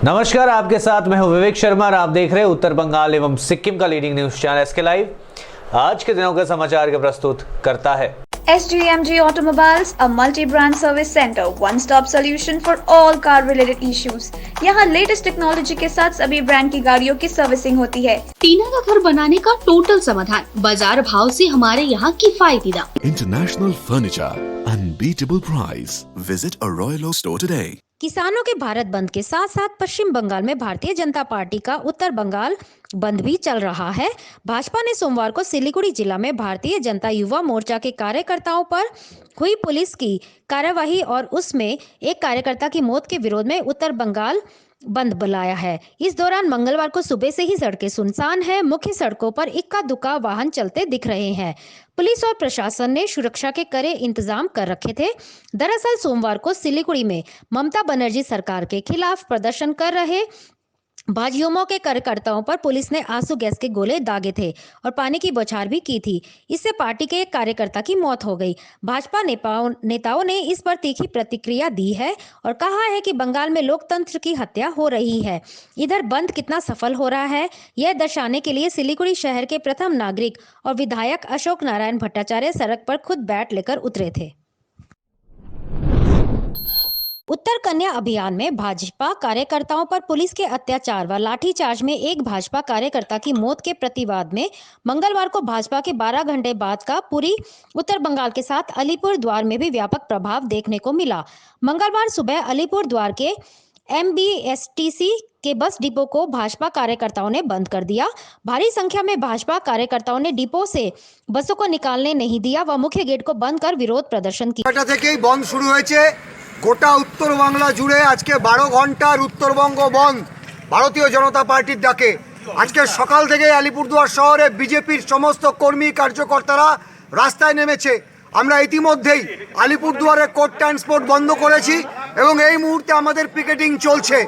नमस्कार, आपके साथ मैं हूं विवेक शर्मा और आप देख रहे हैं उत्तर बंगाल एवं सिक्किम का leading news channel SK live. आज के दिनों का समाचार के प्रस्तुत करता है SGMG Automobiles, a multi-brand service center, one-stop solution for all car-related issues. यहाँ लेटेस्ट टेक्नोलॉजी के साथ सभी ब्रांड की गाड़ियों की सर्विसिंग होती है। टीना का घर बनाने का टोटल समाधान, बाजार भाव से हमारे यहाँ किफायती दाम। International Furniture, unbeatable price. Visit a Royal Oak store today. किसानों के भारत बंद के साथ साथ पश्चिम बंगाल में भारतीय जनता पार्टी का उत्तर बंगाल बंद भी चल रहा है। भाजपा ने सोमवार को सिलीगुड़ी जिला में भारतीय जनता युवा मोर्चा के कार्यकर्ताओं पर हुई पुलिस की कार्यवाही और उसमें एक कार्यकर्ता की मौत के विरोध में उत्तर बंगाल बंद बुलाया है। इस दौरान मंगलवार को सुबह से ही सड़कें सुनसान है। मुख्य सड़कों पर इक्का दुक्का वाहन चलते दिख रहे हैं। पुलिस और प्रशासन ने सुरक्षा के कड़े इंतजाम कर रखे थे। दरअसल सोमवार को सिलीगुड़ी में ममता बनर्जी सरकार के खिलाफ प्रदर्शन कर रहे भाजयुमो के कार्यकर्ताओं पर पुलिस ने आंसू गैस के गोले दागे थे और पानी की बौछार भी की थी। इससे पार्टी के एक कार्यकर्ता की मौत हो गई। भाजपा नेताओं ने इस पर तीखी प्रतिक्रिया दी है और कहा है कि बंगाल में लोकतंत्र की हत्या हो रही है। इधर बंद कितना सफल हो रहा है, यह दर्शाने के लिए सिलीगुड़ी शहर के प्रथम नागरिक और विधायक अशोक नारायण भट्टाचार्य सड़क पर खुद बैट लेकर उतरे थे। उत्तर कन्या अभियान में भाजपा कार्यकर्ताओं पर पुलिस के अत्याचार व लाठीचार्ज में एक भाजपा कार्यकर्ता की मौत के प्रतिवाद में मंगलवार को भाजपा के 12 घंटे बाद का पूरी उत्तर बंगाल के साथ अलीपुर द्वार में भी व्यापक प्रभाव देखने को मिला। मंगलवार सुबह अलीपुर द्वार के MBSTC के बस डिपो को भाजपा कार्यकर्ताओं ने बंद कर दिया। भारी संख्या में भाजपा कार्यकर्ताओं ने डिपो से बसों को निकालने नहीं दिया व मुख्य गेट को बंद कर विरोध प्रदर्शन किया। গোটা উত্তর বাংলা জুড়ে আজকে 12 ঘন্টার উত্তরবঙ্গ বন্ধ ভারতীয় জনতা পার্টির ডাকে। আজকে সকাল থেকে আলিপুরদুয়ার শহরে বিজেপির সমস্ত কর্মী কার্যকর্তারা রাস্তায় নেমেছে। আমরা ইতিমধ্যেই আলিপুরদুয়ারে কোর্ট ট্রান্সপোর্ট বন্ধ করেছি এবং এই মুহূর্তে আমাদের পিকেটিং চলছে।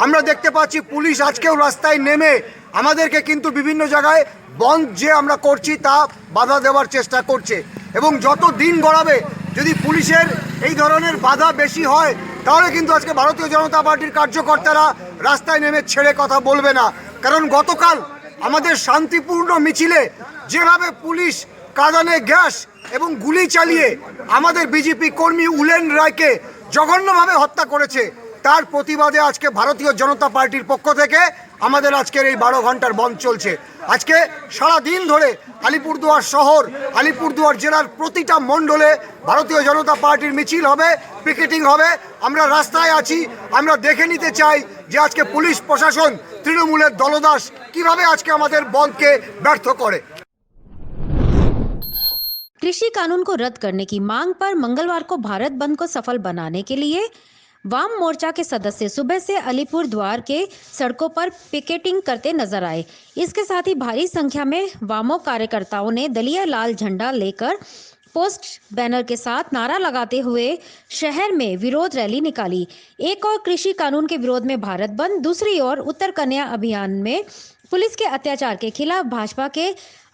আমরা দেখতে পাচ্ছি পুলিশ আজকেও রাস্তায় নেমে আমাদেরকে কিন্তু বিভিন্ন জায়গায় বন্ধ যে আমরা করছি তা বাধা দেওয়ার চেষ্টা করছে এবং যত দিন গড়াবে যদি পুলিশের এই ধরনের বাধা বেশি হয় তাহলে কিন্তু আজকে ভারতীয় জনতা পার্টির কার্যকর্তারা রাস্তায় নেমে ছেড়ে কথা বলবে না। কারণ গতকাল আমাদের শান্তিপূর্ণ মিছিলে যেভাবে পুলিশ কাঁদানে গ্যাস এবং গুলি চালিয়ে আমাদের বিজেপি কর্মী উলেন রায়কে জঘন্যভাবে হত্যা করেছে তার প্রতিবাদে আজকে ভারতীয় জনতা পার্টির পক্ষ থেকে আমাদের আজকের এই 12 ঘন্টার বন্ধ চলছে। আজকে সারা দিন ধরে আলিপুরদুয়ার শহর আলিপুরদুয়ার জেলার প্রতিটা মণ্ডলে ভারতীয় জনতা পার্টির মিছিল হবে, পিকেটিং হবে। আমরা রাস্তায় আছি, আমরা দেখে নিতে চাই যে আজকে পুলিশ প্রশাসন তৃণমূলের দলদাস কিভাবে আজকে আমাদের বন্ধকে ব্যর্থ করে। कृषि कानून को रद्द करने की मांग पर मंगलवार को भारत बंद को सफल बनाने के लिए वाम मोर्चा के सदस्य सुबह से अलीपुर द्वार के सड़कों पर पिकेटिंग करते नजर आए। इसके साथ ही भारी संख्या में वामो कार्यकर्ताओं ने दलीय लाल झंडा लेकर पोस्ट बैनर के साथ नारा लगाते हुए शहर में विरोध रैली निकाली। एक और कृषि कानून के विरोध में भारत बंद, दूसरी ओर उत्तर कन्या अभियान में पुलिस के अत्याचार के खिलाफ भाजपा के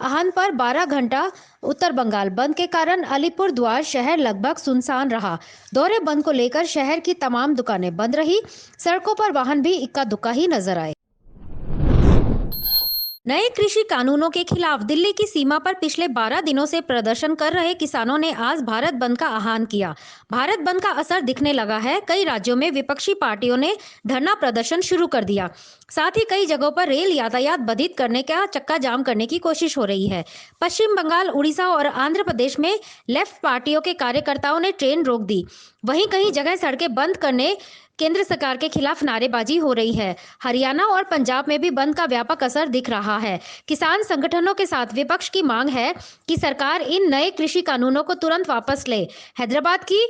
आह्वान पर 12 घंटा उत्तर बंगाल बंद के कारण अलीपुर द्वार शहर लगभग सुनसान रहा। दोहरे बंद को लेकर शहर की तमाम दुकानें बंद रही। सड़कों पर वाहन भी इक्का दुक्का ही नजर आए। नए कृषि कानूनों के खिलाफ दिल्ली की सीमा पर पिछले 12 दिनों से प्रदर्शन कर रहे किसानों ने आज भारत बंद का आह्वान किया। भारत बंद का असर दिखने लगा है। कई राज्यों में विपक्षी पार्टियों ने धरना प्रदर्शन शुरू कर दिया। साथ ही कई जगहों पर रेल यातायात बाधित करने का चक्का जाम करने की कोशिश हो रही है। पश्चिम बंगाल, उड़ीसा और आंध्र प्रदेश में लेफ्ट पार्टियों के कार्यकर्ताओं ने ट्रेन रोक दी। वहीं कई जगह सड़कें बंद करने केंद्र सरकार के खिलाफ नारेबाजी हो रही है। हरियाणा और पंजाब में भी बंद का व्यापक असर दिख रहा है। किसान संगठनों के साथ विपक्ष की मांग है कि सरकार इन नए कृषि कानूनों को तुरंत वापस ले। हैदराबाद की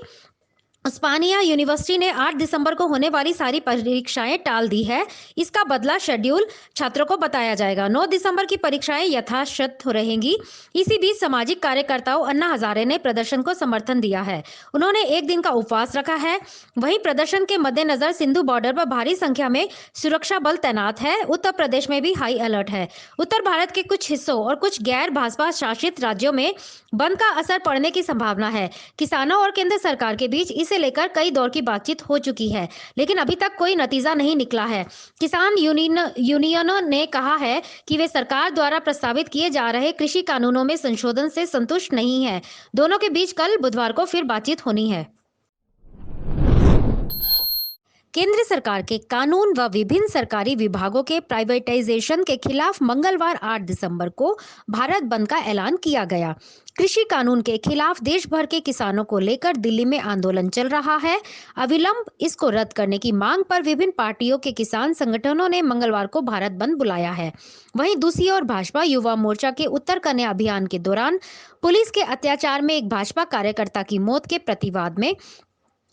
उस्मानिया यूनिवर्सिटी ने 8 दिसंबर को होने वाली सारी परीक्षाएं टाल दी है। इसका बदला शेड्यूल छात्रों को बताया जाएगा। 9 दिसंबर की परीक्षाएं यथाशत रहेंगी। इसी बीच सामाजिक कार्यकर्ताओं अन्ना हजारे ने प्रदर्शन को समर्थन दिया है। उन्होंने एक दिन का उपवास रखा है। वहीं प्रदर्शन के मद्देनजर सिंधु बॉर्डर पर भारी संख्या में सुरक्षा बल तैनात है। उत्तर प्रदेश में भी हाई अलर्ट है। उत्तर भारत के कुछ हिस्सों और कुछ गैर भाजपा शासित राज्यों में बंद का असर पड़ने की संभावना है। किसानों और केंद्र सरकार के बीच इस इसे लेकर कई दौर की बातचीत हो चुकी है, लेकिन अभी तक कोई नतीजा नहीं निकला है। किसान यूनियनों ने कहा है कि वे सरकार द्वारा प्रस्तावित किए जा रहे कृषि कानूनों में संशोधन से संतुष्ट नहीं है। दोनों के बीच कल बुधवार को फिर बातचीत होनी है। केंद्र सरकार के कानून व विभिन्न सरकारी विभागों के प्राइवेटाइजेशन के खिलाफ मंगलवार 8 दिसंबर को भारत बंद का ऐलान किया गया। कृषि कानून के खिलाफ देश भर के किसानों को लेकर दिल्ली में आंदोलन चल रहा है। अविलंब इसको रद्द करने की मांग पर विभिन्न पार्टियों के किसान संगठनों ने मंगलवार को भारत बंद बुलाया है। वहीं दूसरी ओर भाजपा युवा मोर्चा के उत्तर कन्या अभियान के दौरान पुलिस के अत्याचार में एक भाजपा कार्यकर्ता की मौत के प्रतिवाद में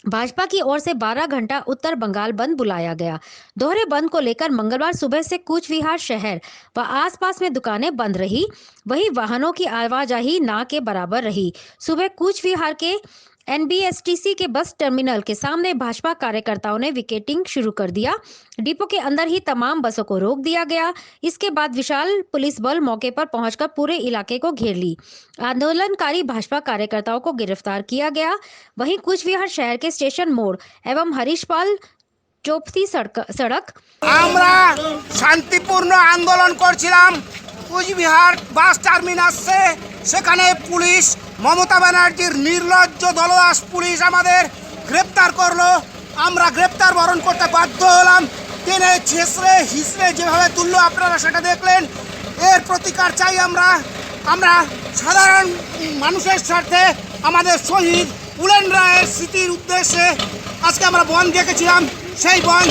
भाजपा की ओर से 12 घंटा उत्तर बंगाल बंद बुलाया गया। दोहरे बंद को लेकर मंगलवार सुबह से कूच विहार शहर व आसपास में दुकानें बंद रही। वहीं वाहनों की आवाजाही ना के बराबर रही। सुबह कूच विहार के NBSTC के बस टर्मिनल के सामने भाजपा कार्यकर्ताओं ने विकेटिंग शुरू कर दिया। डिपो के अंदर ही तमाम बसों को रोक दिया गया। इसके बाद विशाल पुलिस बल मौके पर पहुंचकर पूरे इलाके को घेर ली। आंदोलनकारी भाजपा कार्यकर्ताओं को गिरफ्तार किया गया। वहीं कूचबिहार शहर के स्टेशन मोड़ एवं हरीशपाल चौपती सड़क আমরা শান্তিপূর্ণ আন্দোলন করছিলাম কুচবিহার বাস টার্মিনাসে। সেখানে পুলিশ মমতা ব্যানার্জির নির্লজ্জ দলদাস পুলিশ আমাদের গ্রেপ্তার করলো। আমরা গ্রেপ্তার বরণ করতে বাধ্য হলাম। টেনে ছেঁচড়ে হিসড়ে যেভাবে তুললো আপনারা সেটা দেখলেন। এর প্রতিকার চাই আমরা। আমরা সাধারণ মানুষের স্বার্থে আমাদের শহীদ উলেন রায়ের স্মৃতির উদ্দেশ্যে আজকে আমরা বন্ধ রেখেছিলাম। সেই বন্ধ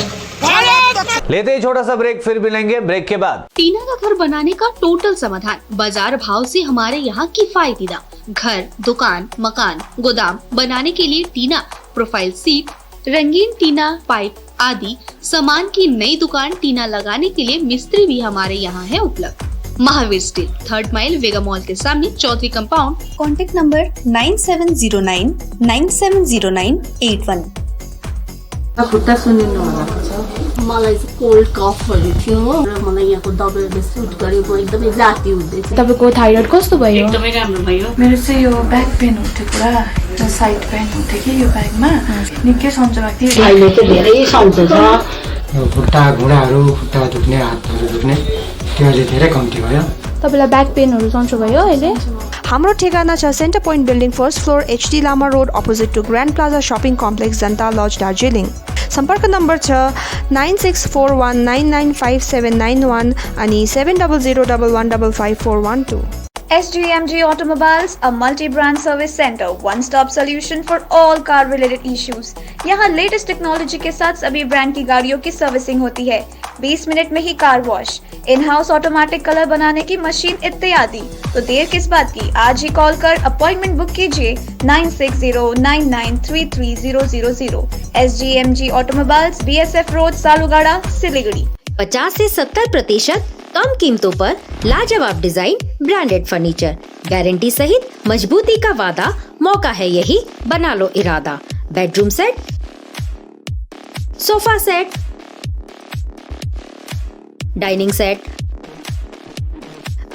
लेते ही छोटा सा ब्रेक, फिर मिलेंगे ब्रेक के बाद। टीना का घर बनाने का टोटल समाधान बाजार भाव से हमारे यहाँ किफायती दाम। घर, दुकान, मकान, गोदाम बनाने के लिए टीना, प्रोफाइल सीट, रंगीन टीना, पाइप आदि सामान की नई दुकान टीना लगाने के लिए मिस्त्री भी हमारे यहाँ है उपलब्ध। महावीर स्टील, 3rd माइल वेगा मॉल के सामने, चौधरी कंपाउंड। Contact number 9709 970981। खुट्टा सुनिनु भएको छ। मलाई चाहिँ कोल्ड कफहरू थियो र मलाई यहाँको दबाईले सुट गर्यो। म एकदमै जाती हुँदैछ। तपाईँको थाइरोइड कस्तो भयो? एकदमै राम्रो भयो। मेरो चाहिँ यो ब्याक पेन हुन्थ्यो पुरा, यो साइड पेन हुन्थ्यो कि यो ब्याकमा निकै सन्चो भएको थियो। अहिले चाहिँ धेरै सन्चो छ। खुट्टा घुँडाहरू, खुट्टा दुख्ने, हातहरू दुख्ने त्यो अहिले धेरै कम्ती भयो। तपाईँलाई ब्याक पेनहरू सन्चो भयो अहिले? हाम्रो ठेगाना छ centre point building, 1st floor, HD Lama road, opposite to grand plaza shopping complex, Janata lodge, Darjeeling. सम्पर्क नम्बर छ 9641995791 अनि 7001155412। SGMG Automobiles, a multi-brand service center, one-stop solution for all car-related issues. यहाँ लेटेस्ट टेक्नोलॉजी के साथ सभी ब्रांड की गाड़ियों की सर्विसिंग होती है। 20 मिनट में ही car wash, in house automatic colour बनाने की मशीन इत्यादि। तो देर किस बात की, आज ही कॉल कर अपॉइंटमेंट बुक कीजिए 9609933000। SGMG Automobiles, BSF road, Salugara, Siliguri. 50 से 70% कम कीमतों पर लाजवाब डिजाइन, ब्रांडेड फर्नीचर, गारंटी सहित मजबूती का वादा। मौका है यही, बना लो इरादा। Bedroom set, sofa set, dining set,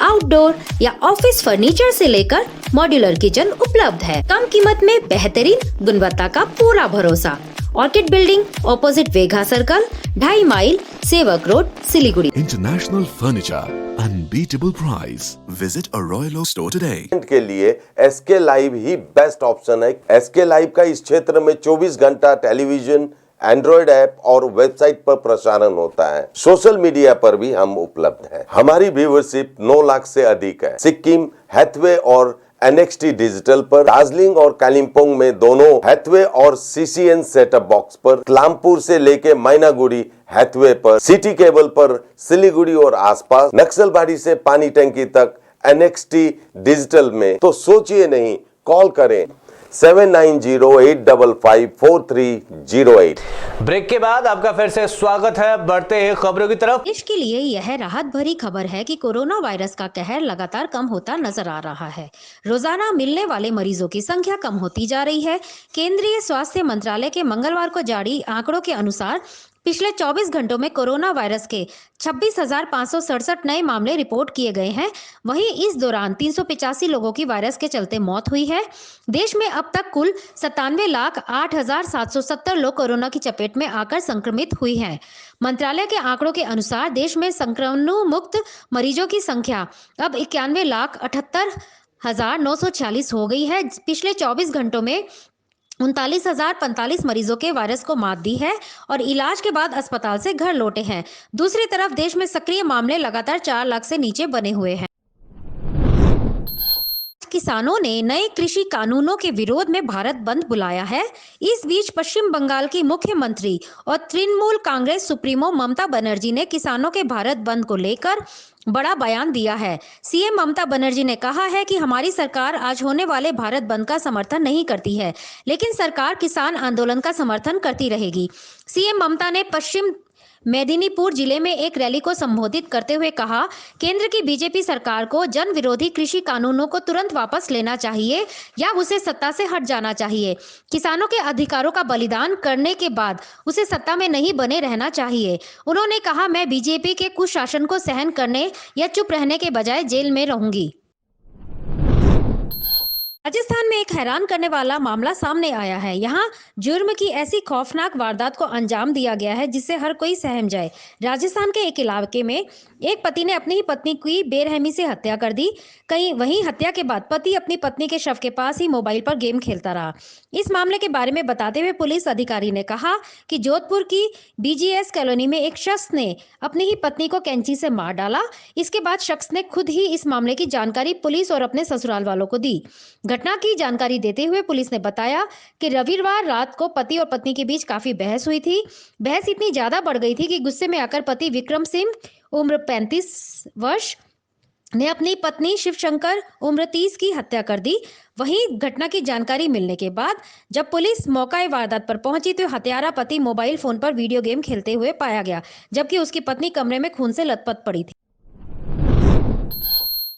outdoor या ऑफिस फर्नीचर से लेकर मॉड्यूलर किचन उपलब्ध है। कम कीमत में बेहतरीन गुणवत्ता का पूरा भरोसा। ऑर्किड बिल्डिंग, ऑपोजिट वेगा सर्कल, 2.5 माइल, सेवक road, Siliguri. International Furniture, unbeatable price. Visit a Royal Oak store today. के लिए SK लाइव ही बेस्ट ऑप्शन है। SK लाइव का इस क्षेत्र में 24 घंटा टेलीविजन, एंड्रॉइड ऐप और वेबसाइट पर प्रसारण होता है। सोशल मीडिया पर भी हम उपलब्ध हैं। हमारी व्यूवरशिप 9 लाख से अधिक है। सिक्किम, हैथवे और NXT डिजिटल पर, दार्जिलिंग और कालिम्पोंग में दोनों हैथवे और CCN सेटअप बॉक्स पर, क्लामपुर से लेके मैनागुड़ी हैथवे पर, सिटी केबल पर सिलीगुड़ी और आसपास, नक्सलबाड़ी से पानी टंकी तक NXT डिजिटल में। तो सोचिए नहीं, कॉल करें 7908554308। ब्रेक के बाद आपका फिर से स्वागत है। बढ़ते हैं खबरों की तरफ। देश के लिए यह राहत भरी खबर है कि कोरोना वायरस का कहर लगातार कम होता नजर आ रहा है। रोजाना मिलने वाले मरीजों की संख्या कम होती जा रही है। केंद्रीय स्वास्थ्य मंत्रालय के मंगलवार को जारी आंकड़ों के अनुसार पिछले 24 घंटों में कोरोना वायरस के 26,567 नए मामले रिपोर्ट किए गए हैं। वहीं इस दौरान 385 लोगों की वायरस के चलते मौत हुई है। देश में अब तक कुल 97,08,770 लोग कोरोना की चपेट में आकर संक्रमित हुई हैं। मंत्रालय के आंकड़ों के अनुसार देश में संक्रमण मुक्त मरीजों की संख्या अब 91,78,946 हो गई है। पिछले 24 घंटों में 39,045 मरीजों के वायरस को मात दी है और इलाज के बाद अस्पताल से घर लौटे हैं। दूसरी तरफ देश में सक्रिय मामले लगातार 4 लाख से नीचे बने हुए हैं। किसानों ने नए कृषि कानूनों के विरोध में भारत बंद बुलाया है। इस बीच पश्चिम बंगाल की मुख्यमंत्री और तृणमूल कांग्रेस सुप्रीमो ममता बनर्जी ने किसानों के भारत बंद को लेकर बड़ा बयान दिया है। सीएम ममता बनर्जी ने कहा है कि हमारी सरकार आज होने वाले भारत बंद का समर्थन नहीं करती है, लेकिन सरकार किसान आंदोलन का समर्थन करती रहेगी। सीएम ममता ने पश्चिम मेदिनीपुर जिले में एक रैली को संबोधित करते हुए कहा, केंद्र की बीजेपी सरकार को जन विरोधी कृषि कानूनों को तुरंत वापस लेना चाहिए या उसे सत्ता से हट जाना चाहिए। किसानों के अधिकारों का बलिदान करने के बाद उसे सत्ता में नहीं बने रहना चाहिए। उन्होंने कहा, मैं बीजेपी के कुशासन को सहन करने या चुप रहने के बजाय जेल में रहूंगी। राजस्थान में एक हैरान करने वाला मामला सामने आया है। यहाँ जुर्म की ऐसी खौफनाक वारदात को अंजाम दिया गया है जिससे हर कोई सहम जाए। राजस्थान के एक इलाके में एक पति ने अपनी ही पत्नी की बेरहमी से हत्या कर दी। वहीं हत्या के बाद पति अपनी पत्नी के शव के पास ही मोबाइल पर गेम खेलता रहा। इस मामले के बारे में बताते हुए पुलिस अधिकारी ने कहा कि जोधपुर की बीजीएस कॉलोनी में एक शख्स ने अपनी ही पत्नी को कैंची से मार डाला। इसके बाद शख्स ने खुद ही इस मामले की जानकारी पुलिस और अपने ससुराल वालों को दी। घटना की जानकारी देते हुए पुलिस ने बताया कि रविवार रात को पति और पत्नी के बीच काफी बहस हुई थी। बहस इतनी ज्यादा बढ़ गई थी कि गुस्से में आकर पति विक्रम सिंह उम्र 35 वर्ष ने अपनी पत्नी शिवशंकर उम्र 30 की हत्या कर दी। वहीं घटना की जानकारी मिलने के बाद जब पुलिस मौका वारदात पर पहुंची तो हत्यारा पति मोबाइल फोन पर वीडियो गेम खेलते हुए पाया गया, जबकि उसकी पत्नी कमरे में खून से लथपथ पड़ी थी।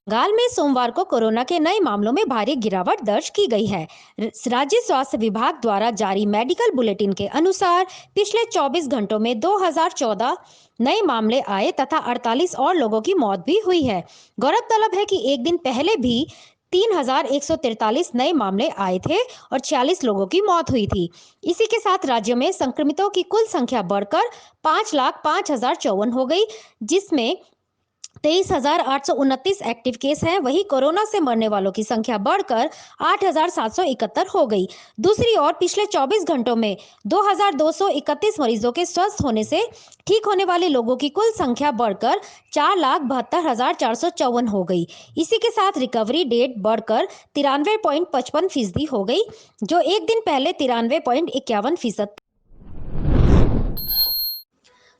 बंगाल में सोमवार को कोरोना के नए मामलों में भारी गिरावट दर्ज की गई है। राज्य स्वास्थ्य विभाग द्वारा जारी मेडिकल बुलेटिन के अनुसार पिछले 24 घंटों में 2014 नए मामले आए तथा 48 और लोगों की मौत भी हुई है। गौरतलब है कि एक दिन पहले भी 3,143 नए मामले आए थे और 46 लोगों की मौत हुई थी। इसी के साथ राज्य में संक्रमितों की कुल संख्या बढ़कर 5,05,054 हो गई, जिसमें 23,829 एक्टिव केस हैं। वहीं कोरोना से मरने वालों की संख्या बढ़कर 8,771 हो गई। दूसरी ओर पिछले 24 घंटों में 2,231 मरीजों के स्वस्थ होने से ठीक होने वाले लोगों की कुल संख्या बढ़कर 4,72,454 हो गई। इसी के साथ रिकवरी रेट बढ़कर 93.55% हो गई, जो एक दिन पहले 93.51%।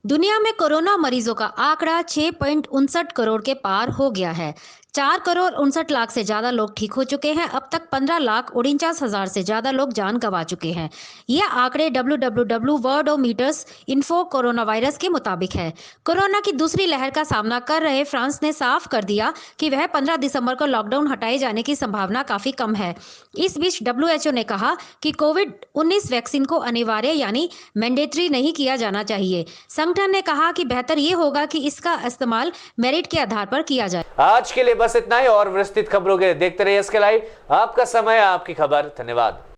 दुनिया में कोरोना मरीजों का आंकड़ा 6.59 करोड़ के पार हो गया है। 4,59,00,000 से ज्यादा लोग ठीक हो चुके हैं। अब तक 15,49,000 से ज्यादा लोग जान गंवा चुके हैं। यह आंकड़े www.worldometers.info कोरोना वायरस के मुताबिक है। कोरोना की दूसरी लहर का सामना कर रहे फ्रांस ने साफ कर दिया कि वह 15 दिसंबर को लॉकडाउन हटाए जाने की संभावना काफी कम है। इस बीच WHO ने कहा कि कोविड-19 वैक्सीन को अनिवार्य यानी मैंडेटरी नहीं किया जाना चाहिए। संगठन ने कहा कि बेहतर ये होगा कि इसका इस्तेमाल मेरिट के आधार पर किया जाए। आज के लिए बस इतना ही और विस्तृत खबरों के लिए देखते रहिए SK लाइव। आपका समय, आपकी खबर। धन्यवाद।